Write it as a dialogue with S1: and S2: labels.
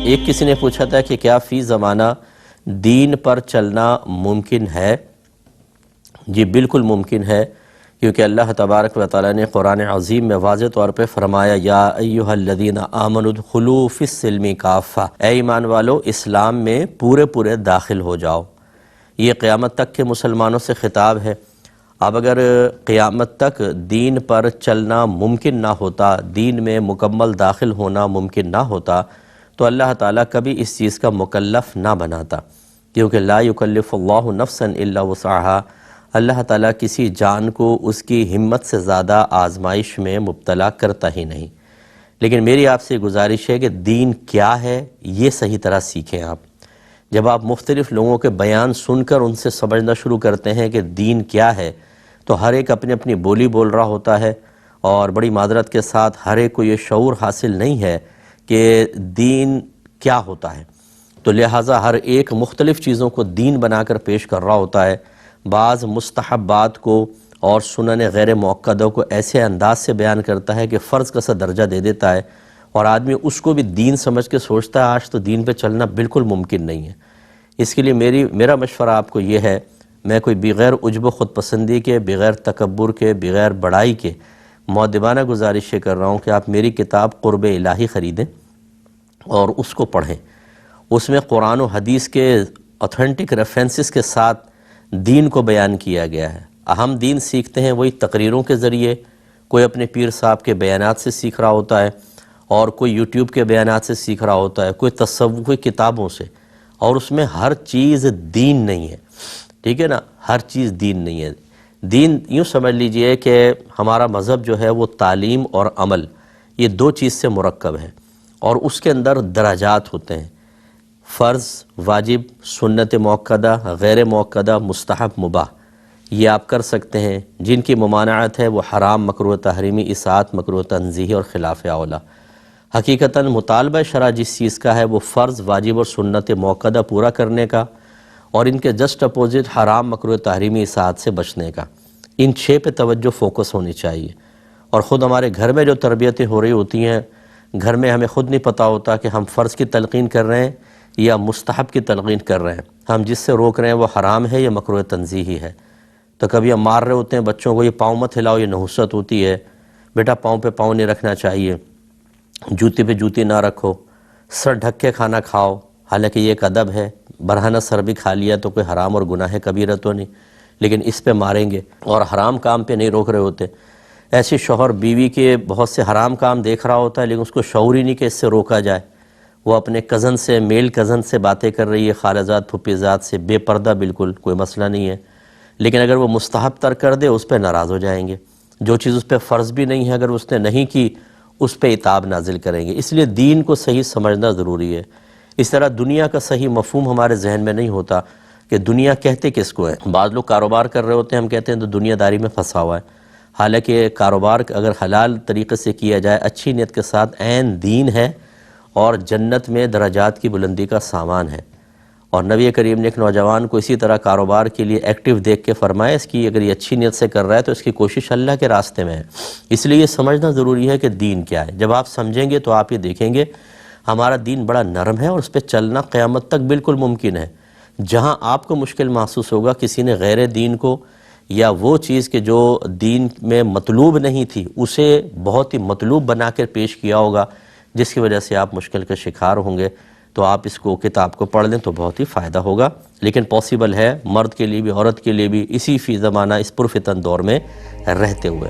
S1: ایک کسی نے پوچھا تھا کہ کیا فی زمانہ دین پر چلنا ممکن ہے؟ جی بالکل ممکن ہے، کیونکہ اللہ تبارک و تعالیٰ نے قرآن عظیم میں واضح طور پہ فرمایا یا ایھا الذین آمنوا ادخلوا فی السلم کافہ، اے ایمان والو اسلام میں پورے داخل ہو جاؤ۔ یہ قیامت تک کے مسلمانوں سے خطاب ہے۔ اب اگر قیامت تک دین پر چلنا ممکن نہ ہوتا، دین میں مکمل داخل ہونا ممکن نہ ہوتا، تو اللہ تعالیٰ کبھی اس چیز کا مکلف نہ بناتا، کیونکہ لا یکلف اللہ نفسا الا وسعها، اللہ تعالیٰ کسی جان کو اس کی ہمت سے زیادہ آزمائش میں مبتلا کرتا ہی نہیں۔ لیکن میری آپ سے گزارش ہے کہ دین کیا ہے یہ صحیح طرح سیکھیں آپ۔ جب آپ مختلف لوگوں کے بیان سن کر ان سے سمجھنا شروع کرتے ہیں کہ دین کیا ہے، تو ہر ایک اپنی اپنی بولی بول رہا ہوتا ہے، اور بڑی معذرت کے ساتھ ہر ایک کو یہ شعور حاصل نہیں ہے کہ دین کیا ہوتا ہے، تو لہٰذا ہر ایک مختلف چیزوں کو دین بنا کر پیش کر رہا ہوتا ہے۔ بعض مستحبات کو اور سنن غیر مؤکدہ کو ایسے انداز سے بیان کرتا ہے کہ فرض کا سا درجہ دے دیتا ہے، اور آدمی اس کو بھی دین سمجھ کے سوچتا ہے آج تو دین پہ چلنا بالکل ممکن نہیں ہے۔ اس کے لیے میرا مشورہ آپ کو یہ ہے، میں کوئی بغیر عجب و خود پسندی کے، بغیر تکبر کے، بغیر بڑائی کے مؤدبانہ گزارش کر رہا ہوں کہ آپ میری کتاب قرب الہی خریدیں اور اس کو پڑھیں۔ اس میں قرآن و حدیث کے اوتھینٹک ریفرنسز کے ساتھ دین کو بیان کیا گیا ہے۔ ہم دین سیکھتے ہیں وہی تقریروں کے ذریعے، کوئی اپنے پیر صاحب کے بیانات سے سیکھ رہا ہوتا ہے، اور کوئی یوٹیوب کے بیانات سے سیکھ رہا ہوتا ہے، کوئی تصوفی کتابوں سے، اور اس میں ہر چیز دین نہیں ہے، ٹھیک ہے نا، ہر چیز دین نہیں ہے۔ دین یوں سمجھ لیجئے کہ ہمارا مذہب جو ہے وہ تعلیم اور عمل، یہ دو چیز سے مرکب ہے، اور اس کے اندر درجات ہوتے ہیں، فرض، واجب، سنت مؤکدہ، غیر مؤکدہ، مستحب، مباح، یہ آپ کر سکتے ہیں۔ جن کی ممانعت ہے وہ حرام، مکروہ تحریمی، اطاعت، مکروہ تنزیہی اور خلاف اولیٰ۔ حقیقتاً مطالبہ شرع جس چیز کا ہے وہ فرض، واجب اور سنت مؤکدہ پورا کرنے کا، اور ان کے جسٹ اپوزٹ حرام، مکروہ تحریمی، اطاعت سے بچنے کا۔ ان 6 پہ توجہ فوکس ہونی چاہیے۔ اور خود ہمارے گھر میں جو تربیتیں ہو رہی ہوتی ہیں، گھر میں ہمیں خود نہیں پتہ ہوتا کہ ہم فرض کی تلقین کر رہے ہیں یا مستحب کی تلقین کر رہے ہیں، ہم جس سے روک رہے ہیں وہ حرام ہے یا مکروہ تنزیہی ہے۔ تو کبھی ہم مار رہے ہوتے ہیں بچوں کو، یہ پاؤں مت ہلاؤ، یہ نحوست ہوتی ہے، بیٹا پاؤں پہ پاؤں نہیں رکھنا چاہیے، جوتی پہ جوتی نہ رکھو، سر ڈھک کے کھانا کھاؤ، حالانکہ یہ ایک ادب ہے، برہنہ سر بھی کھا لیا تو کوئی حرام اور گناہ کبیرہ تو نہیں، لیکن اس پہ ماریں گے، اور حرام کام پہ نہیں روک رہے ہوتے۔ ایسے شوہر بیوی کے بہت سے حرام کام دیکھ رہا ہوتا ہے، لیکن اس کو شعور ہی نہیں کہ اس سے روکا جائے۔ وہ اپنے کزن سے، میل کزن سے باتیں کر رہی ہے، خالہ زاد، پھپھی زاد سے، بے پردہ، بالکل کوئی مسئلہ نہیں ہے، لیکن اگر وہ مستحب ترک کر دے اس پہ ناراض ہو جائیں گے۔ جو چیز اس پہ فرض بھی نہیں ہے اگر اس نے نہیں کی اس پہ عتاب نازل کریں گے۔ اس لیے دین کو صحیح سمجھنا ضروری ہے۔ اس طرح دنیا کا صحیح مفہوم ہمارے ذہن میں نہیں ہوتا کہ دنیا کہتے کس کو ہے۔ بعض لوگ کاروبار کر رہے ہوتے ہیں، ہم کہتے ہیں تو دنیا داری میں پھنسا ہوا ہے، حالانکہ کاروبار اگر حلال طریقے سے کیا جائے، اچھی نیت کے ساتھ، عین دین ہے، اور جنت میں درجات کی بلندی کا سامان ہے۔ اور نبی کریم نے ایک نوجوان کو اسی طرح کاروبار کے لیے ایکٹیو دیکھ کے فرمایا، اس کی اگر یہ اچھی نیت سے کر رہا ہے تو اس کی کوشش اللہ کے راستے میں ہے۔ اس لیے یہ سمجھنا ضروری ہے کہ دین کیا ہے۔ جب آپ سمجھیں گے تو آپ یہ دیکھیں گے ہمارا دین بڑا نرم ہے، اور اس پہ چلنا قیامت تک بالکل ممکن ہے۔ جہاں آپ کو مشکل محسوس ہوگا، کسی نے غیر دین کو یا وہ چیز کہ جو دین میں مطلوب نہیں تھی اسے بہت ہی مطلوب بنا کر پیش کیا ہوگا، جس کی وجہ سے آپ مشکل کا شکار ہوں گے، تو آپ اس کو کتاب کو پڑھ لیں تو بہت ہی فائدہ ہوگا۔ لیکن پاسبل ہے مرد کے لیے بھی، عورت کے لیے بھی، اسی فی زمانہ اس پرفتن دور میں رہتے ہوئے۔